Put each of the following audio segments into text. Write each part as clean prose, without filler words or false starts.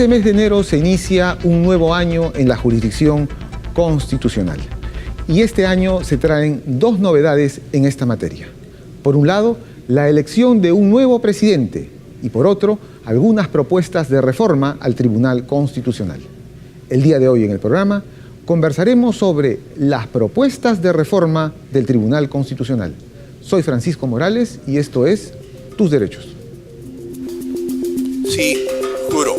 este mes de enero se inicia un nuevo año en la jurisdicción constitucional. Y este año se traen dos novedades en esta materia. Por un lado, la elección de un nuevo presidente y por otro, algunas propuestas de reforma al Tribunal Constitucional. El día de hoy en el programa conversaremos sobre las propuestas de reforma del Tribunal Constitucional. Soy Francisco Morales y esto es Tus Derechos. Sí, juro.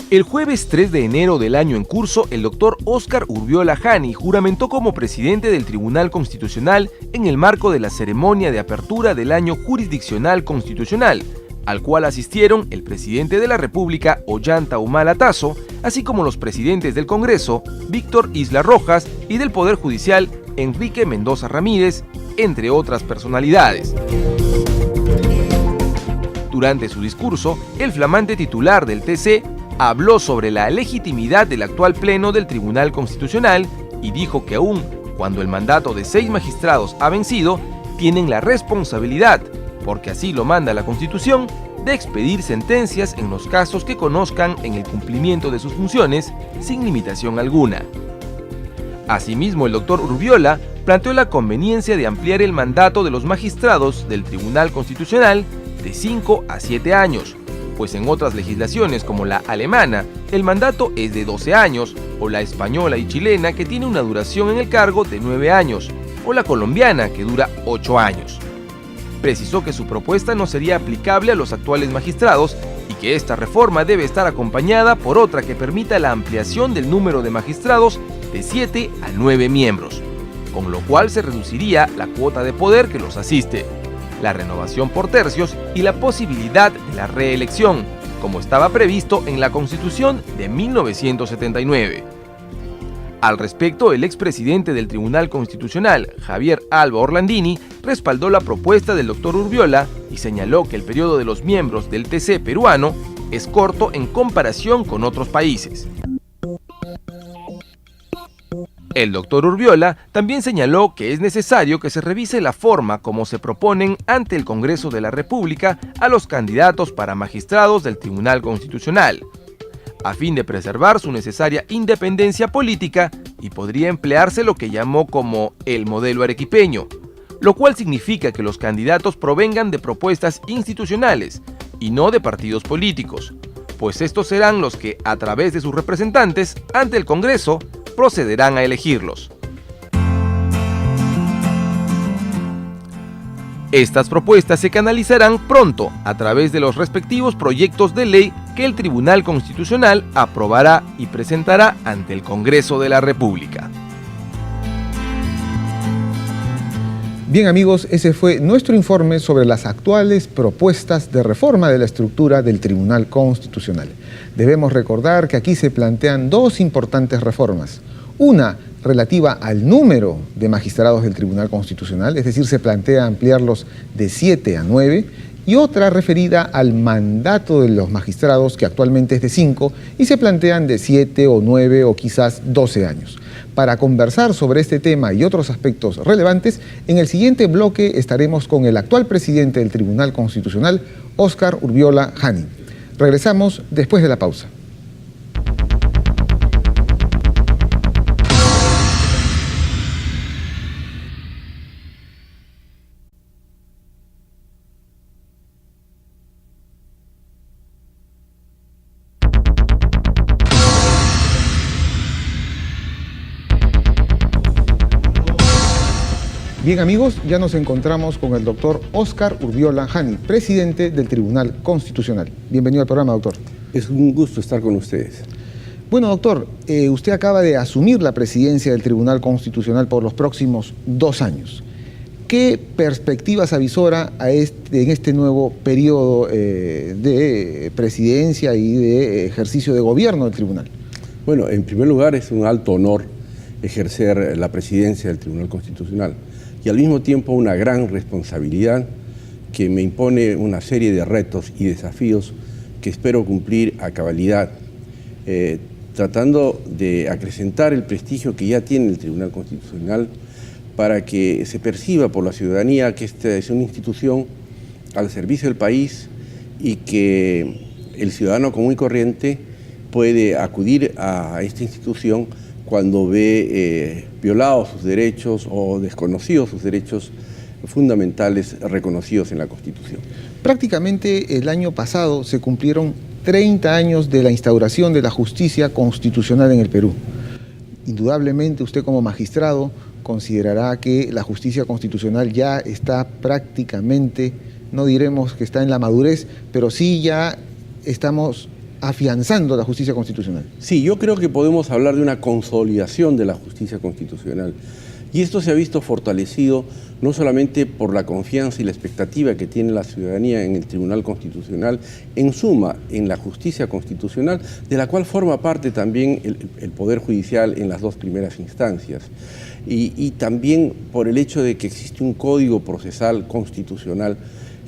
El jueves 3 de enero del año en curso, el doctor Óscar Urbiola Jani juramentó como presidente del Tribunal Constitucional en el marco de la ceremonia de apertura del año jurisdiccional constitucional, al cual asistieron el presidente de la República, Ollanta Humala Tasso, así como los presidentes del Congreso, Víctor Isla Rojas, y del Poder Judicial, Enrique Mendoza Ramírez, entre otras personalidades. Durante su discurso, el flamante titular del TC habló sobre la legitimidad del actual pleno del Tribunal Constitucional y dijo que aún cuando el mandato de 6 magistrados ha vencido, tienen la responsabilidad, porque así lo manda la Constitución, de expedir sentencias en los casos que conozcan en el cumplimiento de sus funciones sin limitación alguna. Asimismo, el doctor Urbiola planteó la conveniencia de ampliar el mandato de los magistrados del Tribunal Constitucional de 5 a 7 años, pues en otras legislaciones como la alemana, el mandato es de 12 años, o la española y chilena que tiene una duración en el cargo de 9 años, o la colombiana que dura 8 años. Precisó que su propuesta no sería aplicable a los actuales magistrados y que esta reforma debe estar acompañada por otra que permita la ampliación del número de magistrados de 7 a 9 miembros, con lo cual se reduciría la cuota de poder que los asiste, la renovación por tercios y la posibilidad de la reelección, como estaba previsto en la Constitución de 1979. Al respecto, el expresidente del Tribunal Constitucional, Javier Alba Orlandini, respaldó la propuesta del doctor Urbiola y señaló que el periodo de los miembros del TC peruano es corto en comparación con otros países. El doctor Urbiola también señaló que es necesario que se revise la forma como se proponen ante el Congreso de la República a los candidatos para magistrados del Tribunal Constitucional, a fin de preservar su necesaria independencia política, y podría emplearse lo que llamó como el modelo arequipeño, lo cual significa que los candidatos provengan de propuestas institucionales y no de partidos políticos, pues estos serán los que, a través de sus representantes ante el Congreso, procederán a elegirlos. Estas propuestas se canalizarán pronto a través de los respectivos proyectos de ley que el Tribunal Constitucional aprobará y presentará ante el Congreso de la República. Bien amigos, ese fue nuestro informe sobre las actuales propuestas de reforma de la estructura del Tribunal Constitucional. Debemos recordar que aquí se plantean dos importantes reformas. Una relativa al número de magistrados del Tribunal Constitucional, es decir, se plantea ampliarlos de 7 a 9, y otra referida al mandato de los magistrados, que actualmente es de 5, y se plantean de 7 o 9 o quizás 12 años. Para conversar sobre este tema y otros aspectos relevantes, en el siguiente bloque estaremos con el actual presidente del Tribunal Constitucional, Óscar Urbiola Jani. Regresamos después de la pausa. Bien amigos, ya nos encontramos con el doctor Óscar Urbiola Jani, presidente del Tribunal Constitucional. Bienvenido al programa, doctor. Es un gusto estar con ustedes. Bueno, doctor, usted acaba de asumir la presidencia del Tribunal Constitucional por los próximos 2 años. ¿Qué perspectivas avisora en este nuevo periodo de presidencia y de ejercicio de gobierno del tribunal? Bueno, en primer lugar es un alto honor ejercer la presidencia del Tribunal Constitucional y al mismo tiempo una gran responsabilidad que me impone una serie de retos y desafíos que espero cumplir a cabalidad, tratando de acrecentar el prestigio que ya tiene el Tribunal Constitucional para que se perciba por la ciudadanía que esta es una institución al servicio del país y que el ciudadano común y corriente puede acudir a esta institución cuando ve violados sus derechos o desconocidos sus derechos fundamentales reconocidos en la Constitución. Prácticamente el año pasado se cumplieron 30 años de la instauración de la justicia constitucional en el Perú. Indudablemente usted como magistrado considerará que la justicia constitucional ya está prácticamente, no diremos que está en la madurez, pero sí ya estamos afianzando la justicia constitucional. Sí, yo creo que podemos hablar de una consolidación de la justicia constitucional. Y esto se ha visto fortalecido no solamente por la confianza y la expectativa que tiene la ciudadanía en el Tribunal Constitucional, en suma, en la justicia constitucional, de la cual forma parte también el Poder Judicial en las dos primeras instancias. Y también por el hecho de que existe un código procesal constitucional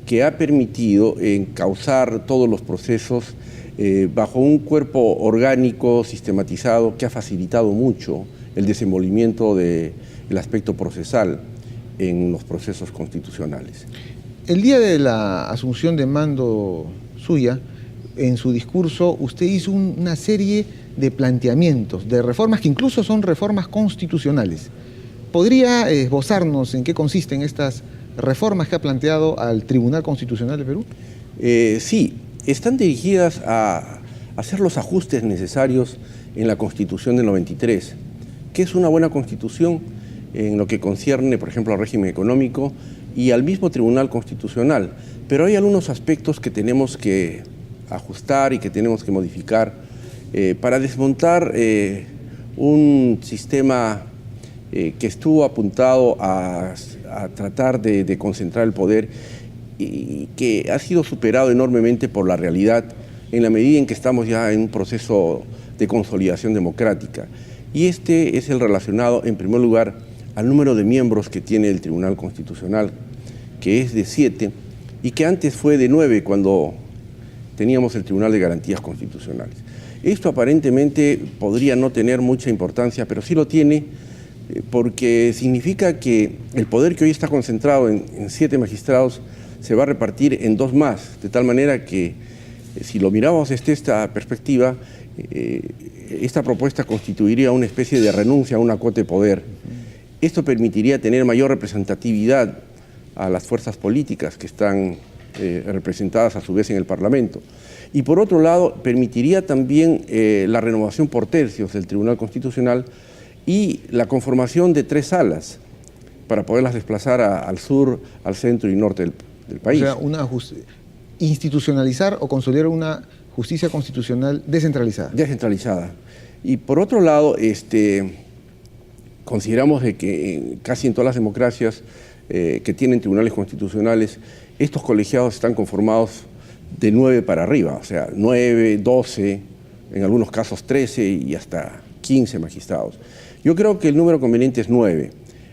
que ha permitido encauzar todos los procesos bajo un cuerpo orgánico, sistematizado, que ha facilitado mucho el desenvolvimiento del aspecto procesal en los procesos constitucionales. El día de la asunción de mando suya, en su discurso, usted hizo una serie de planteamientos, de reformas que incluso son reformas constitucionales. ¿Podría esbozarnos en qué consisten estas reformas que ha planteado al Tribunal Constitucional de Perú? Sí, están dirigidas a hacer los ajustes necesarios en la Constitución del 93, que es una buena constitución en lo que concierne, por ejemplo, al régimen económico y al mismo Tribunal Constitucional. Pero hay algunos aspectos que tenemos que ajustar y que tenemos que modificar para desmontar un sistema que estuvo apuntado a tratar de concentrar el poder y que ha sido superado enormemente por la realidad en la medida en que estamos ya en un proceso de consolidación democrática. Y este es el relacionado, en primer lugar, al número de miembros que tiene el Tribunal Constitucional, que es de 7, y que antes fue de 9 cuando teníamos el Tribunal de Garantías Constitucionales. Esto aparentemente podría no tener mucha importancia, pero sí lo tiene porque significa que el poder que hoy está concentrado en 7 magistrados se va a repartir en 2 más, de tal manera que si lo miramos desde esta perspectiva, esta propuesta constituiría una especie de renuncia a una cuota de poder. Esto permitiría tener mayor representatividad a las fuerzas políticas que están representadas a su vez en el Parlamento. Y por otro lado, permitiría también la renovación por tercios del Tribunal Constitucional y la conformación de 3 salas para poderlas desplazar al sur, al centro y norte del país. O sea, institucionalizar o consolidar una justicia constitucional descentralizada. Descentralizada. Y por otro lado, consideramos de que casi en todas las democracias que tienen tribunales constitucionales, estos colegiados están conformados de 9 para arriba, o sea, 9, 12, en algunos casos 13 y hasta 15 magistrados. Yo creo que el número conveniente es 9.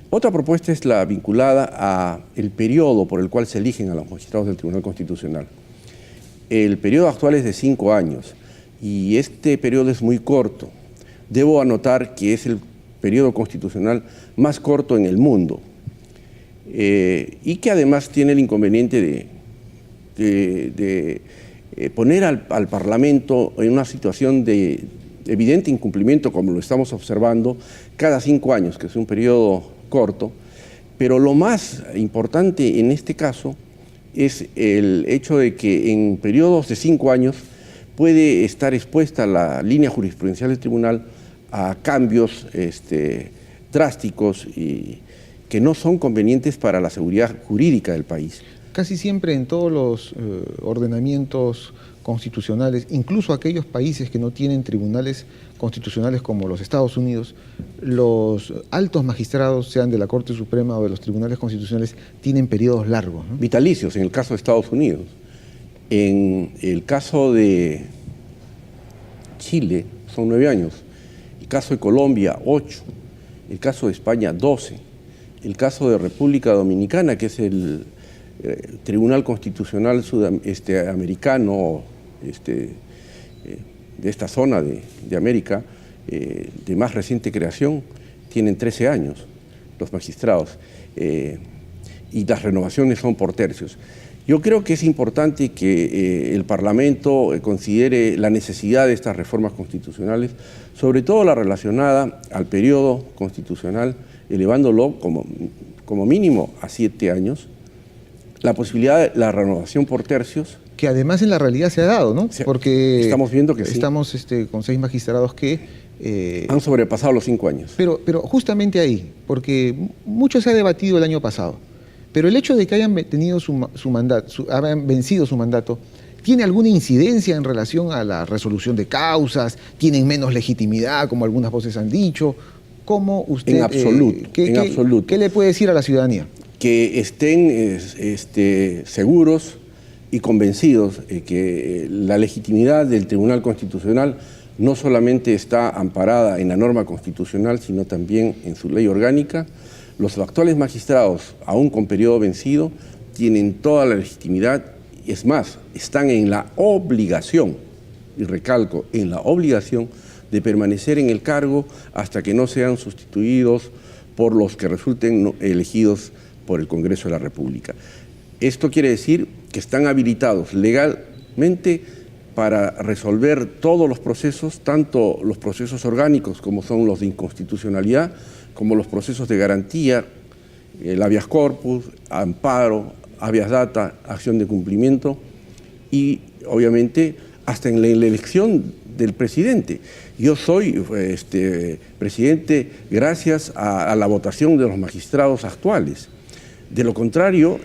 Otra propuesta es la vinculada al periodo por el cual se eligen a los magistrados del Tribunal Constitucional. El periodo actual es de 5 años y este periodo es muy corto. Debo anotar que es el periodo constitucional más corto en el mundo y que además tiene el inconveniente de poner al Parlamento en una situación de evidente incumplimiento, como lo estamos observando, cada 5 años, que es un periodo corto, pero lo más importante en este caso es el hecho de que en periodos de 5 años puede estar expuesta la línea jurisprudencial del tribunal a cambios drásticos y que no son convenientes para la seguridad jurídica del país. Casi siempre en todos los ordenamientos constitucionales, incluso aquellos países que no tienen tribunales constitucionales como los Estados Unidos, los altos magistrados, sean de la Corte Suprema o de los tribunales constitucionales, tienen periodos largos, ¿no? Vitalicios, en el caso de Estados Unidos. En el caso de Chile son 9 años, el caso de Colombia 8, el caso de España 12, el caso de República Dominicana, que es el Tribunal Constitucional americano de esta zona de América, de más reciente creación, tienen 13 años los magistrados y las renovaciones son por tercios. Yo creo que es importante que el Parlamento considere la necesidad de estas reformas constitucionales, sobre todo la relacionada al periodo constitucional, elevándolo como mínimo a 7 años, la posibilidad de la renovación por tercios. Que además en la realidad se ha dado, ¿no? Porque estamos viendo que estamos con 6 magistrados que han sobrepasado los 5 años. Pero justamente ahí, porque mucho se ha debatido el año pasado, pero el hecho de que hayan tenido hayan vencido su mandato, ¿tiene alguna incidencia en relación a la resolución de causas? ¿Tienen menos legitimidad, como algunas voces han dicho? ¿Cómo usted, en absoluto, en absoluto. ¿Qué le puede decir a la ciudadanía? Que estén seguros y convencidos que la legitimidad del Tribunal Constitucional no solamente está amparada en la norma constitucional, sino también en su ley orgánica. Los actuales magistrados, aún con periodo vencido, tienen toda la legitimidad, es más, están en la obligación, y recalco, en la obligación de permanecer en el cargo hasta que no sean sustituidos por los que resulten elegidos por el Congreso de la República. Esto quiere decir que están habilitados legalmente para resolver todos los procesos, tanto los procesos orgánicos como son los de inconstitucionalidad, como los procesos de garantía, el habeas corpus, amparo, habeas data, acción de cumplimiento y obviamente hasta en la elección del presidente. Yo soy presidente gracias a la votación de los magistrados actuales. De lo contrario,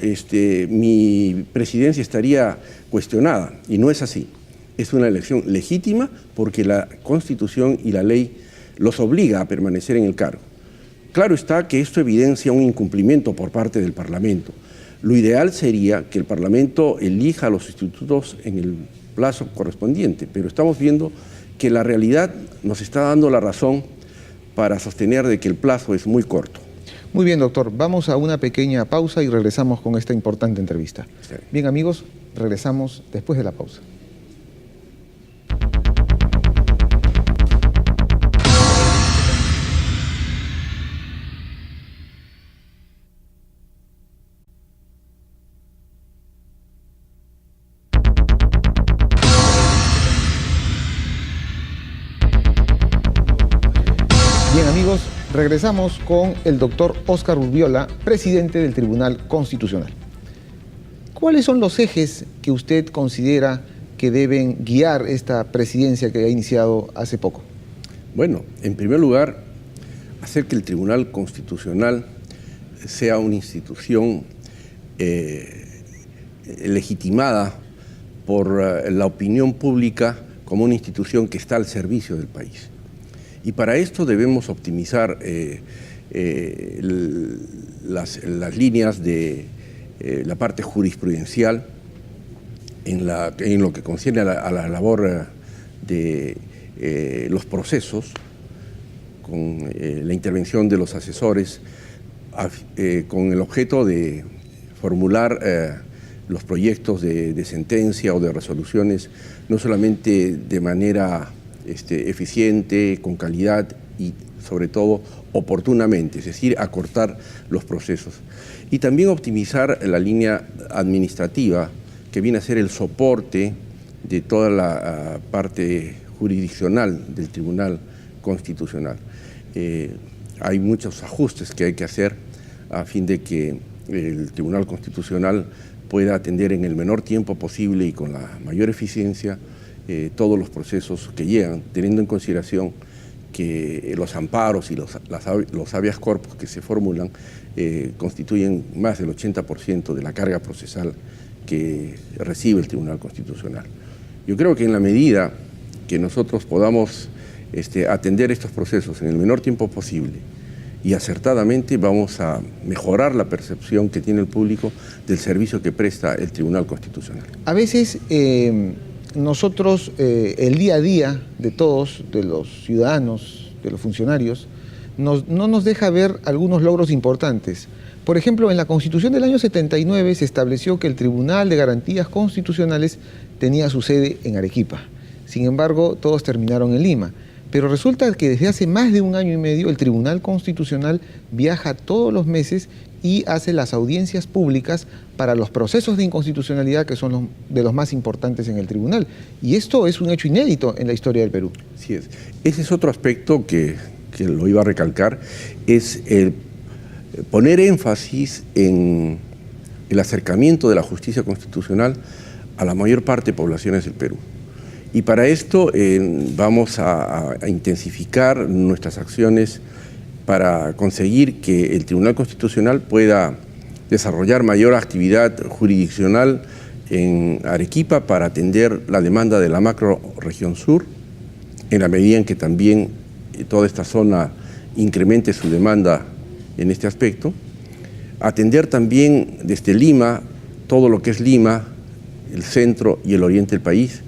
mi presidencia estaría cuestionada y no es así. Es una elección legítima porque la Constitución y la ley los obliga a permanecer en el cargo. Claro está que esto evidencia un incumplimiento por parte del Parlamento. Lo ideal sería que el Parlamento elija a los sustitutos en el plazo correspondiente, pero estamos viendo que la realidad nos está dando la razón para sostener de que el plazo es muy corto. Muy bien, doctor. Vamos a una pequeña pausa y regresamos con esta importante entrevista. Sí. Bien, amigos, regresamos después de la pausa. Bien, amigos, regresamos con el doctor Óscar Urbiola, presidente del Tribunal Constitucional. ¿Cuáles son los ejes que usted considera que deben guiar esta presidencia que ha iniciado hace poco? Bueno, en primer lugar, hacer que el Tribunal Constitucional sea una institución legitimada por la opinión pública como una institución que está al servicio del país. Y para esto debemos optimizar las líneas de la parte jurisprudencial en lo que concierne a la labor de los procesos, con la intervención de los asesores, con el objeto de formular los proyectos de sentencia o de resoluciones, no solamente de manera eficiente, con calidad y sobre todo oportunamente, es decir, acortar los procesos. Y también optimizar la línea administrativa que viene a ser el soporte de toda la parte jurisdiccional del Tribunal Constitucional. Hay muchos ajustes que hay que hacer a fin de que el Tribunal Constitucional pueda atender en el menor tiempo posible y con la mayor eficiencia todos los procesos que llegan, teniendo en consideración que los amparos y los habeas corpus que se formulan constituyen más del 80% de la carga procesal que recibe el Tribunal Constitucional. Yo creo que en la medida que nosotros podamos atender estos procesos en el menor tiempo posible y acertadamente, vamos a mejorar la percepción que tiene el público del servicio que presta el Tribunal Constitucional. A veces nosotros, el día a día de todos, de los ciudadanos, de los funcionarios, no nos deja ver algunos logros importantes. Por ejemplo, en la Constitución del año 79 se estableció que el Tribunal de Garantías Constitucionales tenía su sede en Arequipa. Sin embargo, todos terminaron en Lima. Pero resulta que desde hace más de un año y medio el Tribunal Constitucional viaja todos los meses y hace las audiencias públicas para los procesos de inconstitucionalidad que son de los más importantes en el tribunal. Y esto es un hecho inédito en la historia del Perú. Así es. Ese es otro aspecto que lo iba a recalcar, es el poner énfasis en el acercamiento de la justicia constitucional a la mayor parte de poblaciones del Perú. Y para esto vamos a intensificar nuestras acciones para conseguir que el Tribunal Constitucional pueda desarrollar mayor actividad jurisdiccional en Arequipa para atender la demanda de la macro-región sur, en la medida en que también toda esta zona incremente su demanda en este aspecto. Atender también desde Lima, todo lo que es Lima, el centro y el oriente del país.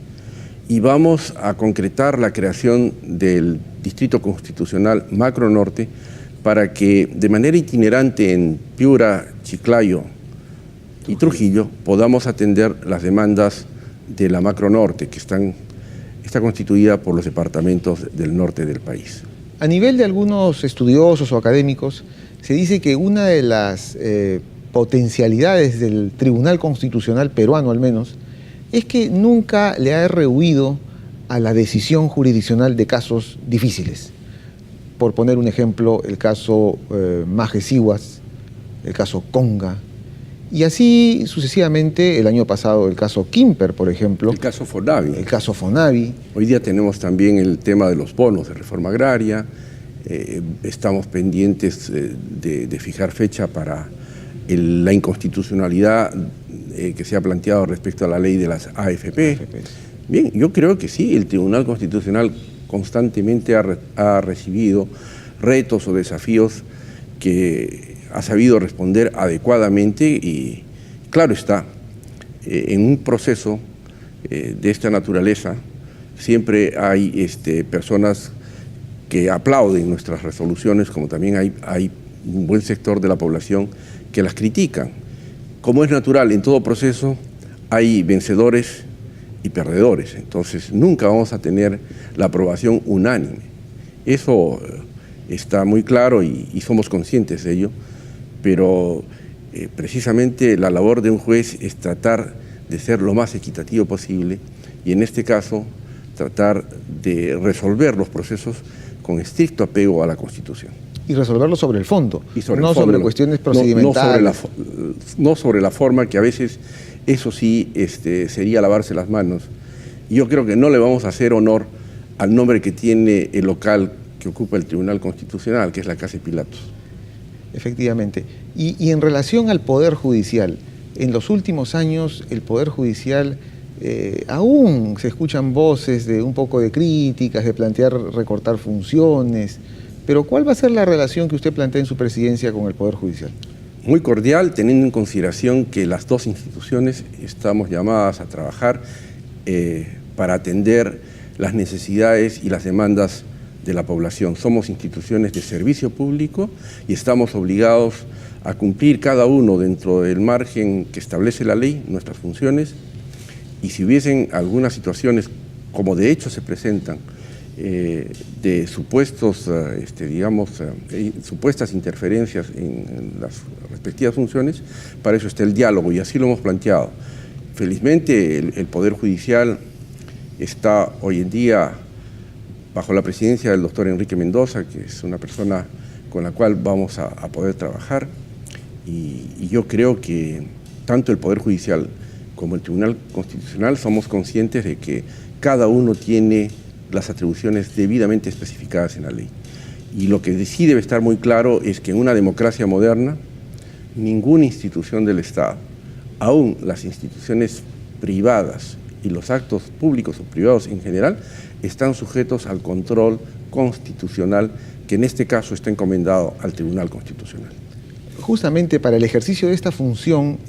Y vamos a concretar la creación del Distrito Constitucional Macro Norte para que de manera itinerante en Piura, Chiclayo y Trujillo podamos atender las demandas de la Macro Norte, que está constituida por los departamentos del norte del país. A nivel de algunos estudiosos o académicos, se dice que una de las potencialidades del Tribunal Constitucional peruano, al menos, es que nunca le ha rehuido a la decisión jurisdiccional de casos difíciles. Por poner un ejemplo, el caso Maje Sihuas, el caso Conga, y así sucesivamente. El año pasado el caso Quimper, por ejemplo. El caso Fonavi. El caso Fonavi. Hoy día tenemos también el tema de los bonos de reforma agraria. Estamos pendientes de fijar fecha para la inconstitucionalidad que se ha planteado respecto a la ley de las AFP. Bien, yo creo que sí, el Tribunal Constitucional constantemente ha recibido retos o desafíos que ha sabido responder adecuadamente y, claro está, en un proceso de esta naturaleza siempre hay personas que aplauden nuestras resoluciones, como también hay un buen sector de la población que las critican. Como es natural, en todo proceso hay vencedores y perdedores, entonces nunca vamos a tener la aprobación unánime. Eso está muy claro y somos conscientes de ello, pero precisamente la labor de un juez es tratar de ser lo más equitativo posible y en este caso tratar de resolver los procesos con estricto apego a la Constitución. Y resolverlo sobre el fondo, no sobre cuestiones procedimentales. No sobre la forma, que a veces eso sí sería lavarse las manos. Y yo creo que no le vamos a hacer honor al nombre que tiene el local que ocupa el Tribunal Constitucional, que es la Casa de Pilatos. Efectivamente. Y en relación al Poder Judicial, en los últimos años el Poder Judicial aún se escuchan voces de un poco de críticas, de plantear recortar funciones, pero ¿cuál va a ser la relación que usted plantea en su presidencia con el Poder Judicial? Muy cordial, teniendo en consideración que las dos instituciones estamos llamadas a trabajar para atender las necesidades y las demandas de la población. Somos instituciones de servicio público y estamos obligados a cumplir cada uno dentro del margen que establece la ley, nuestras funciones, y si hubiesen algunas situaciones, como de hecho se presentan, de supuestos, supuestas interferencias en las respectivas funciones, para eso está el diálogo y así lo hemos planteado. Felizmente el Poder Judicial está hoy en día bajo la presidencia del doctor Enrique Mendoza, que es una persona con la cual vamos a poder trabajar y yo creo que tanto el Poder Judicial como el Tribunal Constitucional somos conscientes de que cada uno tiene las atribuciones debidamente especificadas en la ley. Y lo que sí debe estar muy claro es que en una democracia moderna, ninguna institución del Estado, aún las instituciones privadas y los actos públicos o privados en general, están sujetos al control constitucional que en este caso está encomendado al Tribunal Constitucional. Justamente para el ejercicio de esta función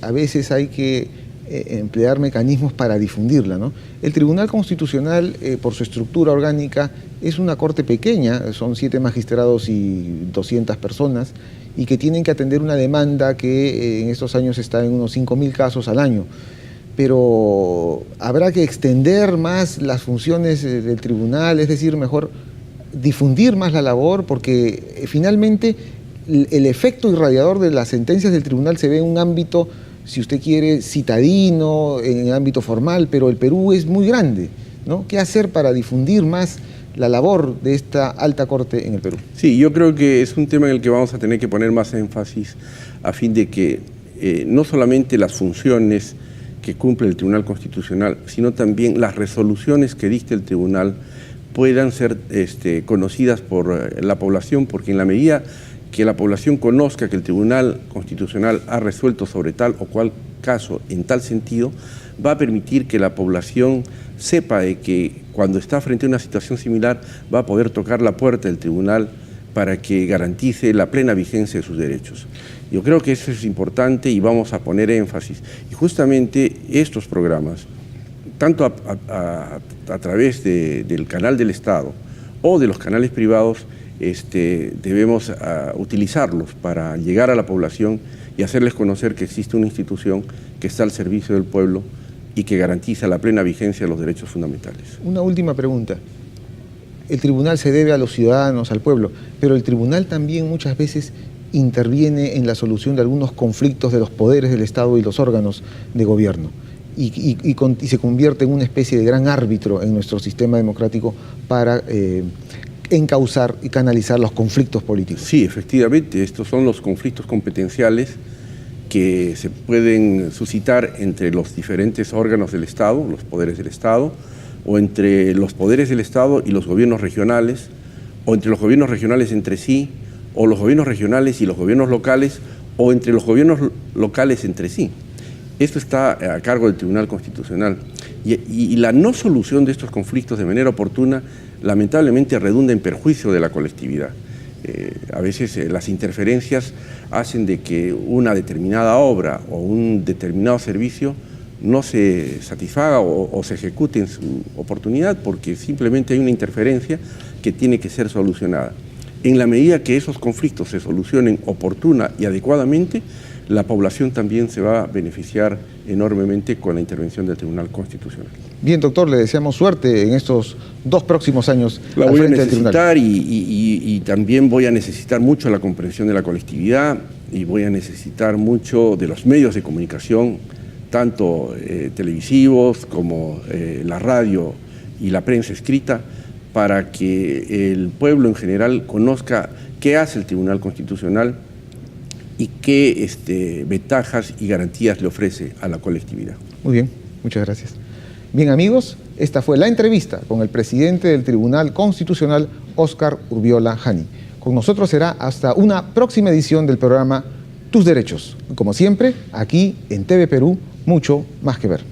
a veces hay que emplear mecanismos para difundirla, ¿no? El Tribunal Constitucional, por su estructura orgánica, es una corte pequeña, son 7 magistrados y 200 personas, y que tienen que atender una demanda que en estos años está en unos 5.000 casos al año. Pero habrá que extender más las funciones del tribunal, es decir, mejor difundir más la labor, porque finalmente el efecto irradiador de las sentencias del tribunal se ve en un ámbito, si usted quiere, citadino, en el ámbito formal, pero el Perú es muy grande, ¿no? ¿Qué hacer para difundir más la labor de esta alta corte en el Perú? Sí, yo creo que es un tema en el que vamos a tener que poner más énfasis a fin de que no solamente las funciones que cumple el Tribunal Constitucional, sino también las resoluciones que dicte el Tribunal puedan ser conocidas por la población, porque en la medida que la población conozca que el Tribunal Constitucional ha resuelto sobre tal o cual caso en tal sentido, va a permitir que la población sepa de que cuando está frente a una situación similar va a poder tocar la puerta del tribunal para que garantice la plena vigencia de sus derechos. Yo creo que eso es importante y vamos a poner énfasis. Y justamente estos programas, tanto a través del canal del Estado o de los canales privados, debemos utilizarlos para llegar a la población y hacerles conocer que existe una institución que está al servicio del pueblo y que garantiza la plena vigencia de los derechos fundamentales. Una última pregunta. El tribunal se debe a los ciudadanos, al pueblo, pero el tribunal también muchas veces interviene en la solución de algunos conflictos de los poderes del Estado y los órganos de gobierno y se convierte en una especie de gran árbitro en nuestro sistema democrático para encauzar y canalizar los conflictos políticos. Sí, efectivamente, estos son los conflictos competenciales que se pueden suscitar entre los diferentes órganos del Estado, los poderes del Estado, o entre los poderes del Estado y los gobiernos regionales, o entre los gobiernos regionales entre sí, o los gobiernos regionales y los gobiernos locales, o entre los gobiernos locales entre sí. Esto está a cargo del Tribunal Constitucional. Y la no solución de estos conflictos de manera oportuna, lamentablemente, redunda en perjuicio de la colectividad. A veces las interferencias hacen de que una determinada obra o un determinado servicio no se satisfaga o se ejecute en su oportunidad porque simplemente hay una interferencia que tiene que ser solucionada. En la medida que esos conflictos se solucionen oportuna y adecuadamente, la población también se va a beneficiar enormemente con la intervención del Tribunal Constitucional. Bien, doctor, le deseamos suerte en estos 2 próximos años la al voy a frente del necesitar tribunal. y también voy a necesitar mucho la comprensión de la colectividad y voy a necesitar mucho de los medios de comunicación, tanto televisivos como la radio y la prensa escrita, para que el pueblo en general conozca qué hace el Tribunal Constitucional y qué ventajas y garantías le ofrece a la colectividad. Muy bien, muchas gracias. Bien, amigos, esta fue la entrevista con el presidente del Tribunal Constitucional, Óscar Urbiola Jani. Con nosotros será hasta una próxima edición del programa Tus Derechos. Como siempre, aquí en TV Perú, mucho más que ver.